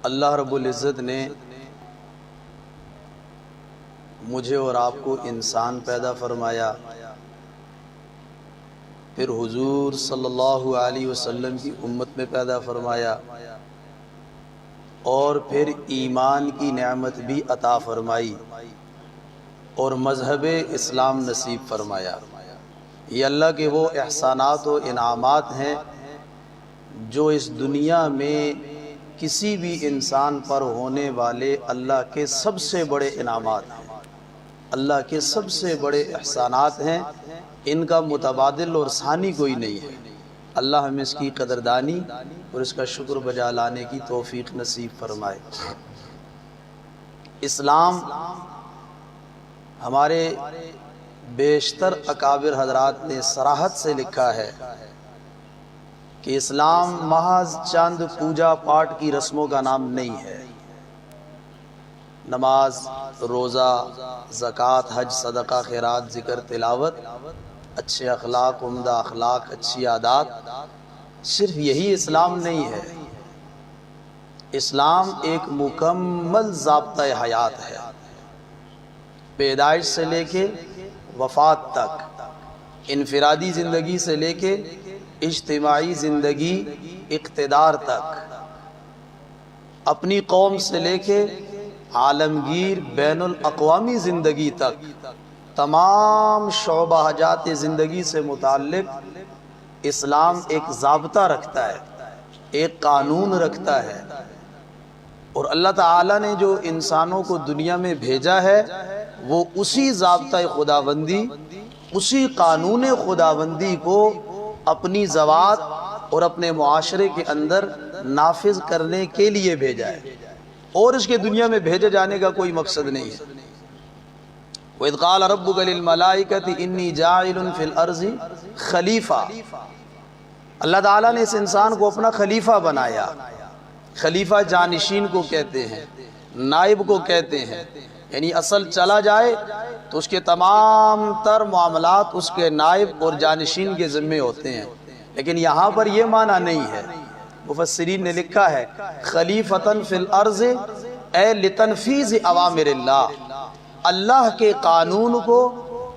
اللہ رب العزت نے مجھے اور آپ کو انسان پیدا فرمایا، پھر حضور صلی اللہ علیہ وسلم کی امت میں پیدا فرمایا، اور پھر ایمان کی نعمت بھی عطا فرمائی اور مذہب اسلام نصیب فرمایا۔ یہ اللہ کے وہ احسانات و انعامات ہیں جو اس دنیا میں کسی بھی انسان پر ہونے والے اللہ کے سب سے بڑے انعامات ہیں، اللہ کے سب سے بڑے احسانات ہیں، ان کا متبادل اور ثانی کوئی نہیں ہے۔ اللہ ہمیں اس کی قدردانی اور اس کا شکر بجا لانے کی توفیق نصیب فرمائے۔ اسلام ہمارے بیشتر اکابر حضرات نے صراحت سے لکھا ہے کہ اسلام محض چند پوجا پاٹ کی رسموں کا نام نہیں ہے۔ نماز، روزہ، زکوٰۃ، حج، صدقہ، خیرات، ذکر، تلاوت، اچھے اخلاق، عمدہ اخلاق، اچھی عادات، صرف یہی اسلام نہیں ہے۔ اسلام ایک مکمل ضابطۂ حیات ہے، پیدائش سے لے کے وفات تک، انفرادی زندگی سے لے کے اجتماعی زندگی اقتدار تک، اپنی قوم سے لے کے عالمگیر بین الاقوامی زندگی تک، تمام شعبہ حاجات زندگی سے متعلق اسلام ایک ضابطہ رکھتا ہے، ایک قانون رکھتا ہے۔ اور اللہ تعالیٰ نے جو انسانوں کو دنیا میں بھیجا ہے وہ اسی ضابطۂ خداوندی، اسی قانون خداوندی کو اپنی ذوات اور اپنے معاشرے کے اندر نافذ کرنے کے لیے بھیجا ہے، اور اس کے دنیا میں بھیجے جانے کا کوئی مقصد نہیں ہے۔ وَإِذْ قَالَ رَبُّكَ لِلْمَلَائِكَةِ إِنِّي جَاعِلٌ فِي الْأَرْضِ خلیفہ۔ اللہ تعالیٰ نے اس انسان کو اپنا خلیفہ بنایا۔ خلیفہ جانشین کو کہتے ہیں، نائب کو کہتے ہیں، یعنی اصل چلا جائے تو اس کے تمام تر معاملات اس کے نائب اور جانشین کے ذمے ہوتے ہیں، لیکن یہاں پر یہ معنی نہیں ہے۔ مفسرین نے لکھا ہے خلیفتاً فی الارض اے لتنفیذ اوامر اللہ، اللہ کے قانون کو،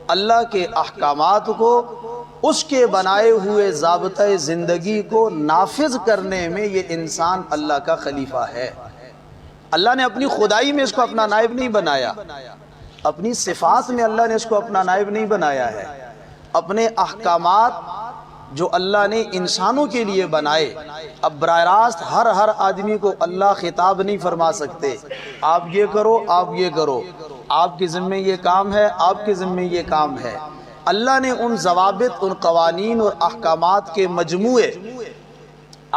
اللہ کے احکامات کو، اس کے بنائے ہوئے ضابطۂ زندگی کو نافذ کرنے میں یہ انسان اللہ کا خلیفہ ہے۔ اللہ نے اپنی خدائی میں اس کو اپنا نائب نہیں بنایا، اپنی صفات میں اللہ نے اس کو اپنا نائب نہیں بنایا ہے۔ اپنے احکامات جو اللہ نے انسانوں کے لیے بنائے، اب براہ راست ہر آدمی کو اللہ خطاب نہیں فرما سکتے، آپ یہ کرو، آپ یہ کرو، آپ کے ذمہ یہ کام ہے، آپ کے ذمہ یہ کام ہے۔ اللہ نے ان ضوابط، ان قوانین اور احکامات کے مجموعے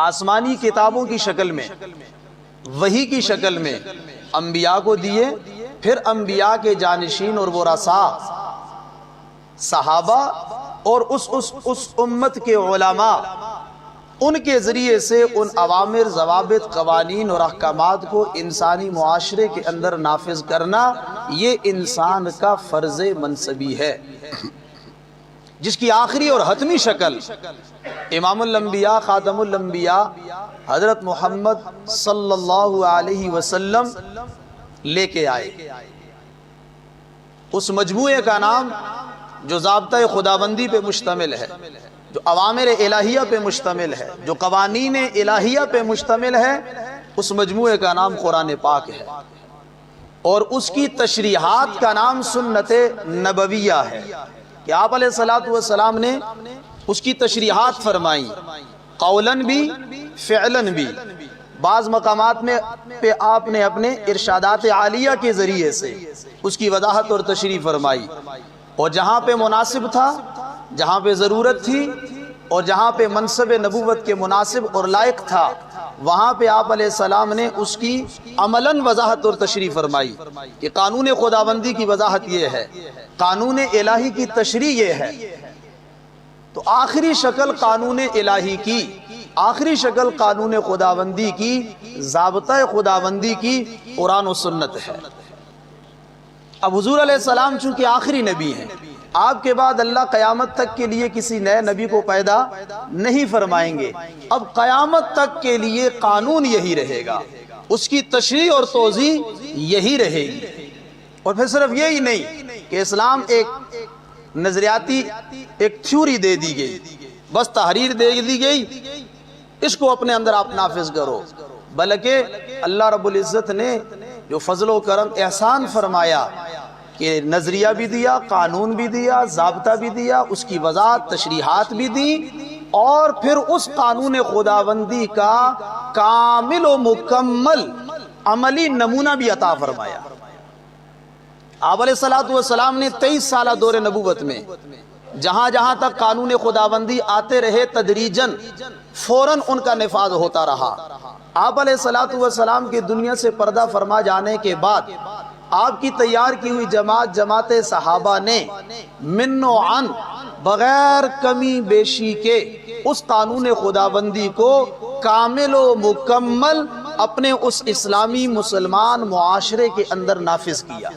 آسمانی کتابوں کی شکل میں، وحی کی شکل میں انبیاء کو دیے، پھر انبیاء کے جانشین اور ورثاء صحابہ اور اس امت کے علماء، ان کے ذریعے سے ان اوامر، ضوابط، قوانین اور احکامات کو انسانی معاشرے کے اندر نافذ کرنا، یہ انسان کا فرض منصبی ہے، جس کی آخری اور حتمی شکل امام الانبیاء، خاتم الانبیاء حضرت محمد صلی اللہ علیہ وسلم لے کے آئے۔ اس مجموعے کا نام جو ضابطۂ خداوندی پہ مشتمل ہے، جو اوامر الہیہ پہ مشتمل ہے، جو قوانین الہیہ پہ مشتمل ہے، اس مجموعے کا نام قرآن پاک ہے، اور اس کی تشریحات کا نام سنت نبویہ ہے کہ آپ علیہ السلام نے اس کی تشریحات فرمائیں، قولاً بھی فعلاً بھی۔ بعض مقامات میں پہ آپ نے اپنے ارشادات عالیہ کے ذریعے سے اس کی وضاحت اور تشریح فرمائی، اور جہاں پہ مناسب تھا، جہاں پہ ضرورت تھی، اور جہاں پہ منصب نبوت کے مناسب اور لائق تھا، وہاں پہ آپ علیہ السلام نے اس کی عملاً وضاحت اور تشریح فرمائی کہ قانون خداوندی کی وضاحت یہ ہے، قانون الہی کی تشریح یہ ہے۔ تو آخری شکل قانون الہی کی، آخری شکل قانون خداوندی کی، ضابطۂ خداوندی کی قرآن و سنت ہے۔ اب حضور علیہ السلام چونکہ آخری نبی ہیں، آپ کے بعد اللہ قیامت تک کے لیے کسی نئے نبی کو پیدا نہیں فرمائیں گے۔ اب قیامت تک کے لیے قانون یہی رہے گا، اس کی تشریح اور توضیح یہی رہے گی۔ اور پھر صرف یہی نہیں کہ اسلام ایک نظریاتی ایک تھیوری دے دی گئی، بس تحریر دے دی گئی، اس کو اپنے اندر آپ نافذ کرو، بلکہ اللہ رب العزت نے جو فضل و کرم احسان فرمایا کہ نظریہ بھی دیا، قانون بھی دیا، ضابطہ بھی دیا، اس کی وضاحت تشریحات بھی دی، اور پھر اس قانون خداوندی کا کامل و مکمل عملی نمونہ بھی عطا فرمایا۔ آپ علیہ السلام نے 23 سالہ دور نبوت میں جہاں جہاں تک قانون خداوندی آتے رہے تدریجاً فوراً ان کا نفاذ ہوتا رہا۔ آپ علیہ السلام کے دنیا سے پردہ فرما جانے کے بعد آپ کی تیار کی ہوئی جماعت صحابہ نے من و عن بغیر کمی بیشی کے اس قانون خداوندی کو کامل و مکمل اپنے اس اسلامی مسلمان معاشرے کے اندر نافذ کیا۔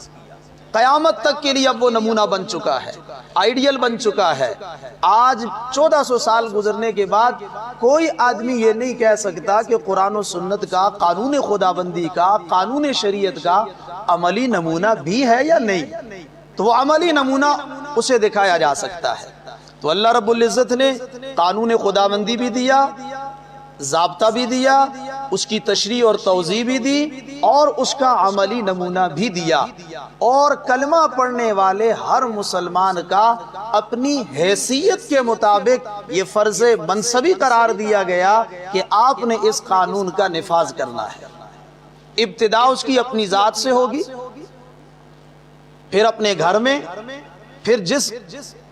قیامت تک کے لیے اب وہ نمونہ بن چکا ہے، آئیڈیل بن چکا ہے۔ آج 1400 سال گزرنے کے بعد کوئی آدمی یہ نہیں کہہ سکتا کہ قرآن و سنت کا، قانون خداوندی کا، قانون شریعت کا عملی نمونہ بھی ہے یا نہیں، تو وہ عملی نمونہ اسے دکھایا جا سکتا ہے۔ تو اللہ رب العزت نے قانون خداوندی بھی دیا، ضابطہ بھی دیا، اس کی تشریح اور توضیح بھی دی، اور اس کا عملی نمونہ بھی دیا، اور کلمہ پڑھنے والے ہر مسلمان کا اپنی حیثیت کے مطابق یہ فرض منصبی قرار دیا گیا کہ آپ نے اس قانون کا نفاذ کرنا ہے۔ ابتدا اس کی اپنی ذات سے ہوگی، پھر اپنے گھر میں، پھر جس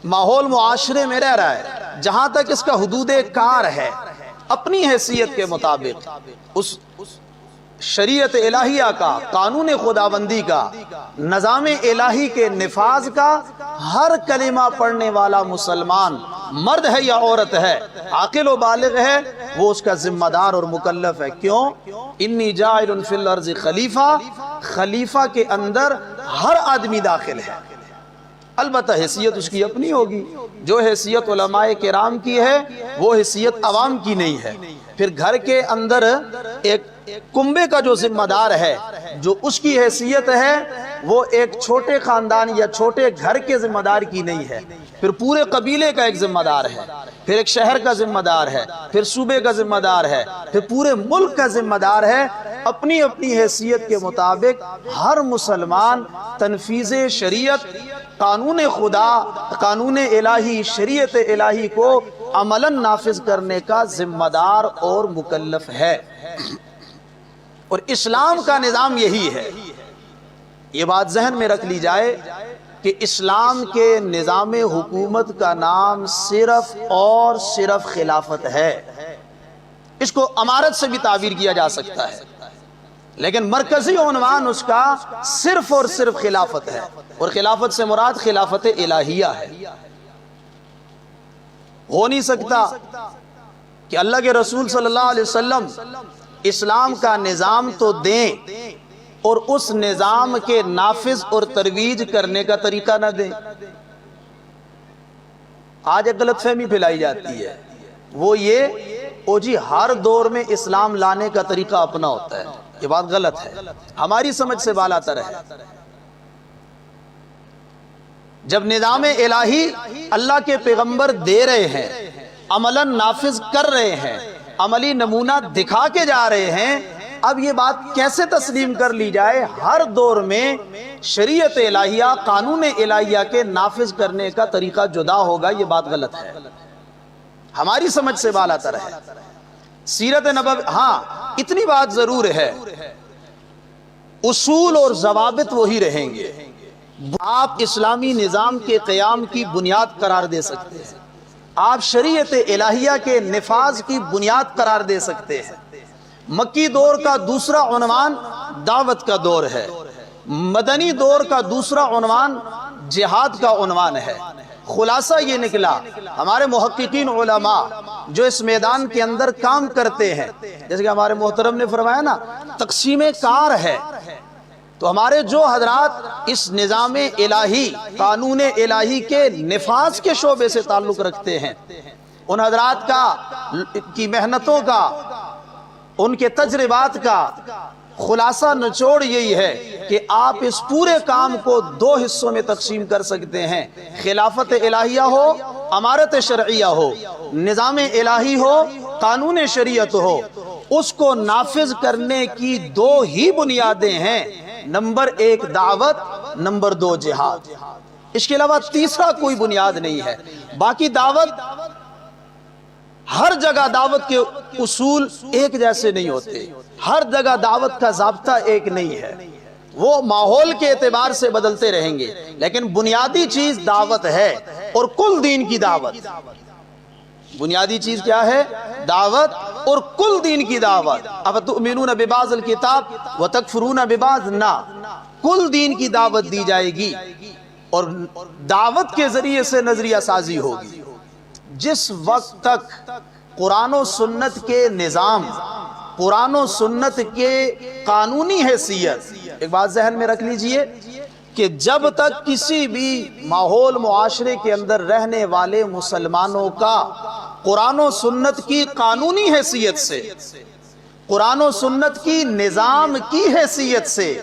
ماحول معاشرے میں رہ رہا ہے، جہاں تک اس کا حدود کار ہے، اپنی حیثیت کے مطابق اس شریعت الہیہ کا، قانون خداوندی کا، نظام الہی کے نفاذ کا ہر کلمہ پڑھنے والا مسلمان، مرد ہے یا عورت ہے، عاقل و بالغ ہے، وہ اس کا ذمہ دار اور مکلف ہے۔ کیوں؟ انی جاعل فی الارض خلیفہ، خلیفہ کے اندر ہر آدمی داخل ہے، البتہ حیثیت اس کی اپنی ہوگی۔ جو حیثیت علماء کرام کی ہے وہ حیثیت عوام کی نہیں ہے۔ پھر گھر کے اندر ایک کنبے کا جو ذمہ دار ہے، جو اس کی حیثیت ہے، وہ ایک چھوٹے خاندان یا چھوٹے گھر کے ذمہ دار کی نہیں ہے، پھر پورے قبیلے کا ایک ذمہ دار ہے، پھر ایک شہر کا ذمہ دار ہے، پھر صوبے کا ذمہ دار ہے، پھر پورے ملک کا ذمہ دار ہے۔ اپنی اپنی حیثیت کے مطابق ہر مسلمان تنفیذ شریعت، قانون خدا، قانون الہی، شریعت الہی کو عملاً نافذ کرنے کا ذمہ دار اور مکلف ہے۔ اور اسلام کا نظام یہی ہے۔ یہ بات ذہن میں رکھ لی جائے کہ اسلام کے نظام حکومت کا نام صرف اور صرف خلافت ہے۔ اس کو امارت سے بھی تعبیر کیا جا سکتا ہے، لیکن مرکزی عنوان اس کا صرف اور صرف خلافت ہے، اور خلافت سے مراد خلافت الہیہ ہے۔ ہو نہیں سکتا کہ اللہ کے رسول صلی اللہ علیہ وسلم اسلام کا نظام تو دیں اور اس نظام کے نافذ اور ترویج کرنے کا طریقہ نہ دیں۔ آج ایک غلط فہمی پھیلائی جاتی ہے، وہ یہ جی ہر دور میں اسلام لانے کا طریقہ اپنا ہوتا ہے۔ یہ بات غلط ہے، ہماری سمجھ سے بالاتر ہے۔ جب نظام الہی اللہ کے پیغمبر دے رہے ہیں، عملاً نافذ کر رہے ہیں، عملی نمونہ دکھا کے جا رہے ہیں، اب یہ بات کیسے تسلیم کر لی جائے ہر دور میں شریعت الہیہ، قانون الہیہ کے نافذ کرنے کا طریقہ جدا ہوگا؟ یہ بات غلط ہے، ہماری سمجھ سے بالاتر ہے۔ سیرت نبوی، ہاں اتنی بات ضرور ہے، اصول اور ضوابط وہی رہیں گے۔ آپ اسلامی نظام کے قیام کی بنیاد قرار دے سکتے ہیں، آپ شریعت الہیہ کے نفاذ کی بنیاد قرار دے سکتے ہیں۔ مکی دور کا دوسرا عنوان دعوت کا دور ہے، مدنی دور کا دوسرا عنوان جہاد کا عنوان ہے۔ خلاصہ یہ نکلا، ہمارے محققین علماء جو اس میدان کے اندر کام کرتے ہیں، جیسے کہ ہمارے محترم نے فرمایا نا، تقسیم کار ہے، تو ہمارے جو حضرات اس نظام الہی، قانون الہی کے نفاذ کے شعبے سے تعلق رکھتے ہیں، ان حضرات کی محنتوں کا، ان کے تجربات کا، خلاصہ نچوڑ یہی ہے کہ آپ اس پورے کام کو دو حصوں میں تقسیم کر سکتے ہیں، خلافت الہیہ ہو، امارت شرعیہ ہو، نظام الہی ہو، قانون شریعت ہو، اس کو نافذ کرنے کی دو ہی بنیادیں ہیں، نمبر ایک دعوت، نمبر دو جہاد۔ اس کے علاوہ تیسرا کوئی بنیاد نہیں ہے۔ باقی دعوت، ہر جگہ دعوت کے اصول ایک جیسے نہیں ہوتے، ہر جگہ دعوت کا ضابطہ ایک نہیں ہے، وہ ماحول کے اعتبار سے بدلتے رہیں گے، لیکن بنیادی چیز دعوت ہے، اور کل دین کی دعوت۔ بنیادی چیز کیا ہے؟ دعوت، اور کل دین کی دعوت۔ افتؤمنون ببعض الکتاب وتکفرون ببعض، نہ، کل دین کی دعوت دی جائے گی، اور دعوت کے ذریعے سے نظریہ سازی ہوگی۔ جس وقت تک قرآن و سنت کے نظام، قرآن و سنت کے قانونی حیثیت، ایک بات ذہن میں رکھ لیجئے کہ جب تک کسی بھی ماحول معاشرے کے اندر رہنے والے مسلمانوں کا قرآن و سنت کی قانونی حیثیت سے، قرآن و سنت کی نظام کی حیثیت سے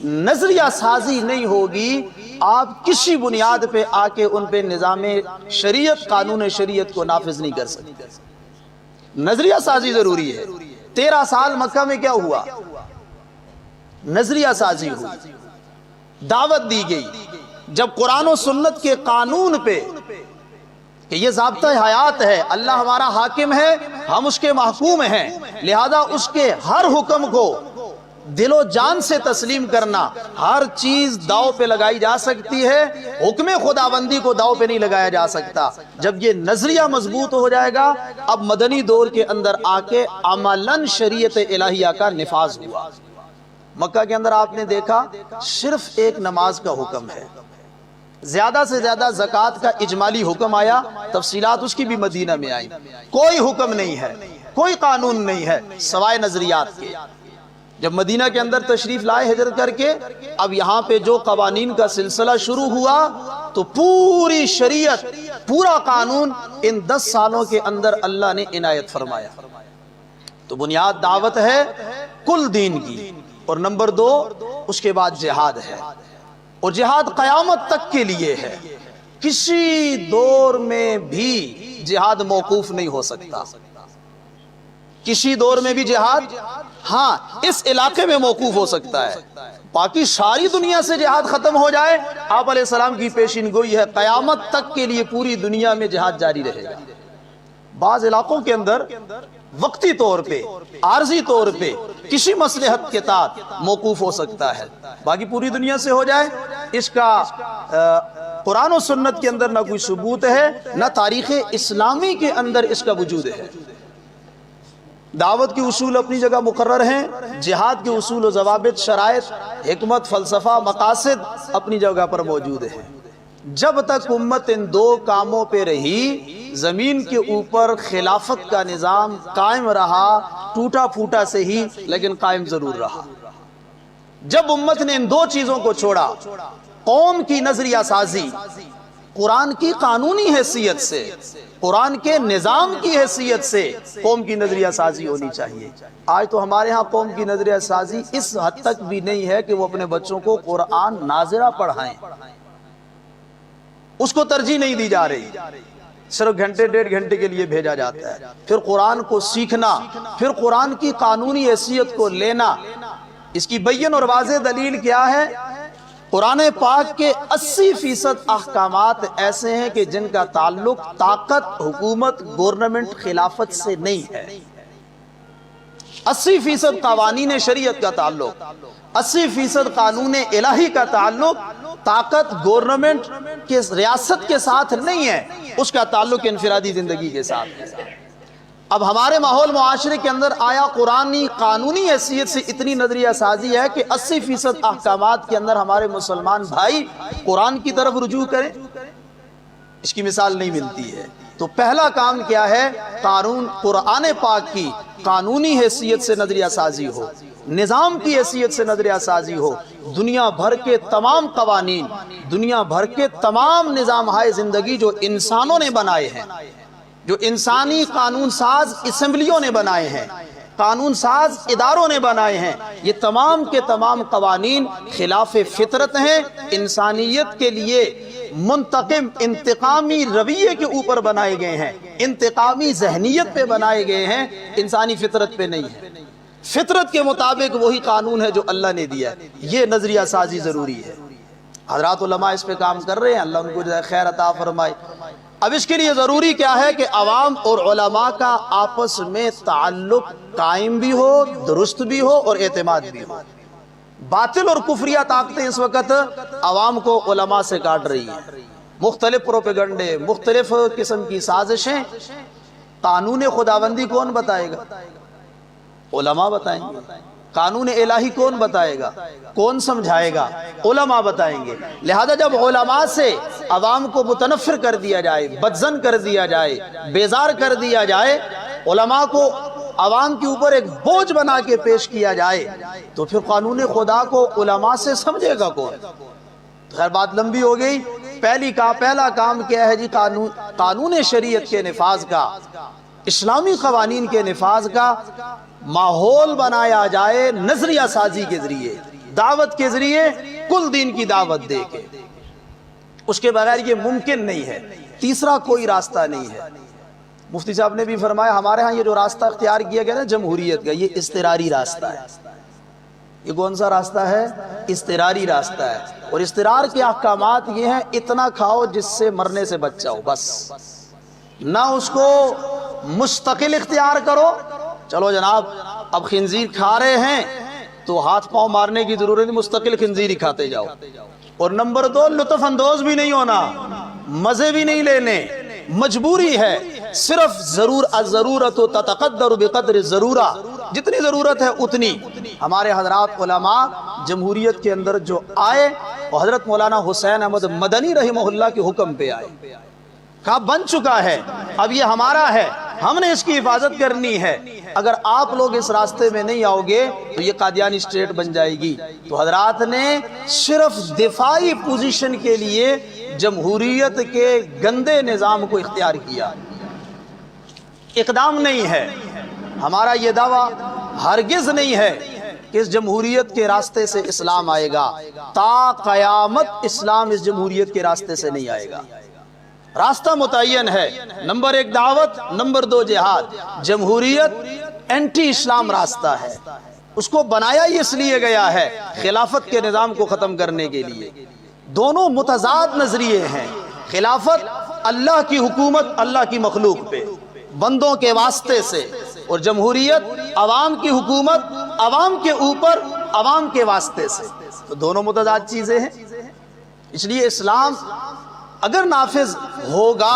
نظریہ سازی نہیں ہوگی، آپ کسی بنیاد پہ آ کے ان پہ نظام شریعت، قانون شریعت کو نافذ نہیں کر سکتے۔ نظریہ سازی ضروری ہے۔ 13 سال مکہ میں کیا ہوا؟ نظریہ سازی ہوئی، دعوت دی گئی۔ جب قرآن و سنت کے قانون پہ کہ یہ ضابطہ حیات ہے، اللہ ہمارا حاکم ہے، ہم اس کے محکوم ہیں، لہذا اس کے ہر حکم کو دل و جان سے تسلیم کرنا، ہر چیز داؤ پہ لگائی جا سکتی ہے، حکم خداوندی کو داؤ پہ نہیں لگایا جا سکتا۔ جب یہ نظریہ مضبوط ہو جائے گا، اب مدنی دور کے اندر آ کے عملاً شریعت الہیہ کا نفاذ ہوا۔ مکہ کے اندر آپ نے دیکھا صرف ایک نماز کا حکم ہے، زیادہ سے زیادہ زکوٰۃ کا اجمالی حکم آیا، تفصیلات اس کی بھی مدینہ میں آئی۔ کوئی حکم نہیں ہے، کوئی قانون نہیں ہے سوائے نظریات کے۔ جب مدینہ کے اندر تشریف لائے ہجرت کر کے، اب یہاں پہ جو قوانین کا سلسلہ شروع ہوا تو پوری شریعت، پورا قانون ان 10 سالوں کے اندر اللہ نے عنایت فرمایا۔ تو بنیاد دعوت ہے کل دین کی، اور نمبر 2 اس کے بعد جہاد ہے، اور جہاد قیامت تک کے لیے ہے۔ کسی دور میں بھی جہاد موقوف نہیں ہو سکتا، کسی دور میں بھی جہاد، ہاں اس علاقے میں موقوف ہو سکتا ہے، باقی ساری دنیا سے جہاد ختم ہو جائے، آپ علیہ السلام کی پیشین گوئی ہے قیامت تک کے لیے پوری دنیا میں جہاد جاری رہے گا۔ بعض علاقوں کے اندر وقتی طور پہ، عارضی طور پہ کسی مصلحت کے تحت موقوف ہو سکتا ہے، باقی پوری دنیا سے ہو جائے، اس کا قرآن و سنت کے اندر نہ کوئی ثبوت ہے، نہ تاریخ اسلامی کے اندر اس کا وجود ہے۔ دعوت کے اصول اپنی جگہ مقرر ہیں، جہاد کے اصول و ضوابط، شرائط، حکمت، فلسفہ، مقاصد اپنی جگہ پر موجود ہیں۔ جب تک امت ان 2 کاموں پہ رہی، زمین کے اوپر خلافت کا نظام قائم رہا، ٹوٹا پھوٹا سے ہی لیکن قائم ضرور رہا۔ جب امت نے ان 2 چیزوں کو چھوڑا، قوم کی نظریہ سازی، قرآن کی قانونی حیثیت سے، قرآن کے نظام کی حیثیت سے قوم کی نظریہ سازی ہونی چاہیے۔ آج تو ہمارے ہاں قوم کی نظریہ سازی اس حد تک بھی نہیں ہے کہ وہ اپنے بچوں کو قرآن ناظرہ پڑھائیں، اس کو ترجیح نہیں دی جا رہی، صرف گھنٹے 1.5 گھنٹے کے لیے بھیجا جاتا ہے۔ پھر قرآن کو سیکھنا، پھر قرآن کی قانونی حیثیت کو لینا، اس کی بین اور واضح دلیل کیا ہے؟ قرآن پاک کے 80% احکامات ایسے ہیں کہ جن کا تعلق طاقت، حکومت، گورنمنٹ، خلافت سے نہیں ہے۔ 80% قوانین شریعت کا تعلق، 80% قانون الہی کا تعلق طاقت، گورنمنٹ کے، ریاست کے ساتھ نہیں ہے، اس کا تعلق انفرادی زندگی کے ساتھ ہے۔ اب ہمارے ماحول معاشرے کے اندر آیا قرآنی قانونی حیثیت سے اتنی نظریہ سازی ہے کہ 80% احکامات کے اندر ہمارے مسلمان بھائی قرآن کی طرف رجوع کریں، اس کی مثال نہیں ملتی ہے۔ تو پہلا کام کیا ہے؟ قرآن پاک کی قانونی حیثیت سے نظریہ سازی ہو، نظام کی حیثیت سے نظریہ سازی ہو، دنیا بھر کے تمام قوانین، دنیا بھر کے تمام نظام ہائے زندگی جو انسانوں نے بنائے ہیں، جو انسانی قانون ساز اسمبلیوں نے بنائے ہیں، قانون ساز اداروں نے بنائے ہیں، یہ تمام کے تمام قوانین خلاف فطرت ہیں، انسانیت کے لیے منتقم انتقامی رویے کے اوپر بنائے گئے ہیں، انتقامی ذہنیت پہ بنائے گئے ہیں، انسانی فطرت پہ نہیں ہے۔ فطرت کے مطابق وہی قانون ہے جو اللہ نے دیا ہے، یہ نظریہ سازی ضروری ہے۔ حضرات علماء اس پہ کام کر رہے ہیں، اللہ ان کو خیر عطا فرمائے۔ اب اس کے لیے ضروری کیا ہے کہ عوام اور علماء کا آپس میں تعلق قائم بھی ہو، درست بھی ہو اور اعتماد بھی ہو۔ باطل اور کفریہ طاقتیں اس وقت عوام کو علماء سے کاٹ رہی ہیں، مختلف پروپیگنڈے، مختلف قسم کی سازشیں۔ قانون خداوندی کون بتائے گا؟ علماء بتائیں گے۔ قانون الہی کون بتائے گا؟ کون سمجھائے گا؟ علماء بتائیں گے۔ لہذا جب علماء سے عوام کو متنفر کر دیا جائے، بدظن کر دیا جائے، بیزار کر دیا جائے، علماء کو عوام کے اوپر ایک بوجھ بنا کے پیش کیا جائے، تو پھر قانون خدا کو علماء سے سمجھے گا کون؟ خیر بات لمبی ہو گئی۔ پہلا کام کیا ہے جی؟ قانون شریعت کے نفاذ کا، اسلامی قوانین کے نفاذ کا ماحول بنایا جائے، نظریہ سازی کے ذریعے، دعوت کے ذریعے، کل دین کی دعوت دے کے۔ اس کے بغیر یہ ممکن نہیں ہے، تیسرا کوئی راستہ نہیں ہے۔ مفتی صاحب نے بھی فرمایا ہمارے ہاں یہ جو راستہ اختیار کیا گیا نا جمہوریت کا، یہ اضطراری راستہ ہے۔ یہ کون سا راستہ ہے؟ اضطراری راستہ ہے۔ اور اضطرار کے احکامات یہ ہیں، اتنا کھاؤ جس سے مرنے سے بچ جاؤ، بس۔ نہ اس کو مستقل اختیار کرو، چلو جناب اب خنزیر کھا رہے ہیں تو ہاتھ پاؤں مارنے کی ضرورت نہیں، مستقل خنزیر ہی کھاتے جاؤ۔ اور نمبر 2، لطف اندوز بھی نہیں ہونا، مزے بھی نہیں لینے، مجبوری ہے۔ صرف الضرورت تتقدر بقدر الضرورہ، جتنی ضرورت ہے اتنی۔ ہمارے حضرات علماء جمہوریت کے اندر جو آئے، وہ حضرت مولانا حسین احمد مدنی رحمہ اللہ کے حکم پہ آئے، کہا بن چکا ہے، اب یہ ہمارا ہے، ہم نے اس کی حفاظت کرنی ہے۔ اگر آپ لوگ اس راستے میں نہیں آؤ گے تو یہ قادیانی اسٹیٹ بن جائے گی۔ تو حضرات نے صرف دفاعی پوزیشن کے لیے جمہوریت کے گندے نظام کو اختیار کیا، اقدام نہیں ہے۔ ہمارا یہ دعویٰ ہرگز نہیں ہے کہ اس جمہوریت کے راستے سے اسلام آئے گا، تا قیامت اسلام اس جمہوریت کے راستے سے نہیں آئے گا۔ راستہ متعین ہے، نمبر 1 دعوت، نمبر 2 جہاد۔ جمہوریت اینٹی اسلام راستہ ہے، اس کو بنایا ہی اس لیے گیا ہے خلافت کے نظام کو ختم کرنے کے لیے۔ دونوں متضاد نظریے ہیں، خلافت اللہ کی حکومت اللہ کی مخلوق پہ بندوں کے واسطے سے، اور جمہوریت عوام کی حکومت عوام کے اوپر عوام کے واسطے سے۔ تو دونوں متضاد چیزیں ہیں، اس لیے اسلام اگر نافذ ہوگا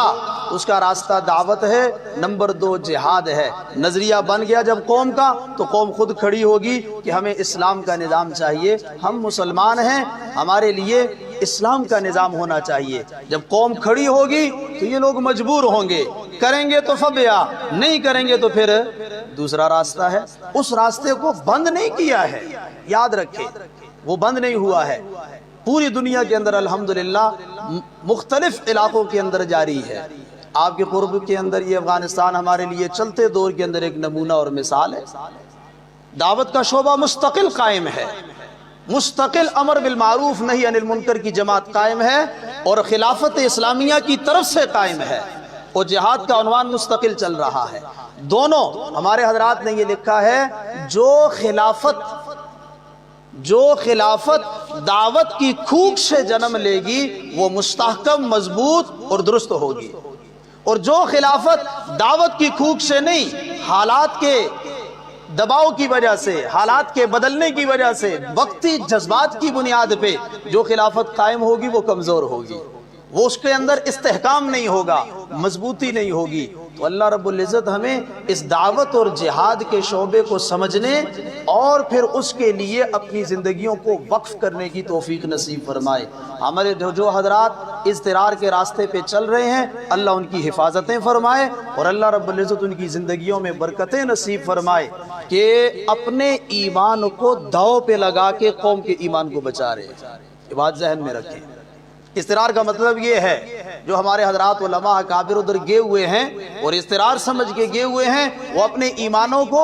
اس کا راستہ دعوت ہے، نمبر 2 جہاد ہے۔ نظریہ بن گیا جب قوم کا تو قوم خود کھڑی ہوگی کہ ہمیں اسلام کا نظام چاہیے، ہم مسلمان ہیں، ہمارے لیے اسلام کا نظام ہونا چاہیے۔ جب قوم کھڑی ہوگی تو یہ لوگ مجبور ہوں گے، کریں گے تو فبیا، نہیں کریں گے تو پھر دوسرا راستہ ہے۔ اس راستے کو بند نہیں کیا ہے، یاد رکھیں وہ بند نہیں ہوا ہے، پوری دنیا کے اندر الحمدللہ مختلف علاقوں کے اندر جاری ہے۔ آپ کے قرب کے اندر یہ افغانستان ہمارے لیے چلتے دور کے اندر ایک نمونہ اور مثال ہے۔ دعوت کا شعبہ مستقل قائم ہے، مستقل امر بالمعروف نہی عن المنکر کی جماعت قائم ہے، اور خلافت اسلامیہ کی طرف سے قائم ہے، اور جہاد کا عنوان مستقل چل رہا ہے۔ دونوں ہمارے حضرات نے یہ لکھا ہے، جو خلافت دعوت کی کھوک سے جنم لے گی وہ مستحکم، مضبوط اور درست ہوگی، اور جو خلافت دعوت کی کھوک سے نہیں، حالات کے دباؤ کی وجہ سے، حالات کے بدلنے کی وجہ سے، وقتی جذبات کی بنیاد پہ جو خلافت قائم ہوگی وہ کمزور ہوگی، وہ اس کے اندر استحکام نہیں ہوگا، مضبوطی نہیں ہوگی۔ تو اللہ رب العزت ہمیں اس دعوت اور جہاد کے شعبے کو سمجھنے اور پھر اس کے لیے اپنی زندگیوں کو وقف کرنے کی توفیق نصیب فرمائے۔ ہمارے جو حضرات اضطرار کے راستے پہ چل رہے ہیں، اللہ ان کی حفاظتیں فرمائے، اور اللہ رب العزت ان کی زندگیوں میں برکتیں نصیب فرمائے کہ اپنے ایمان کو داؤ پہ لگا کے قوم کے ایمان کو بچا رہے ہیں۔ یہ بات ذہن میں رکھیں۔ اضطرار کا مطلب یہ ہے، جو ہمارے حضرات علماء اکابر ادھر گئے ہوئے ہیں اور اضطرار سمجھ کے گئے ہوئے ہیں، وہ اپنے ایمانوں کو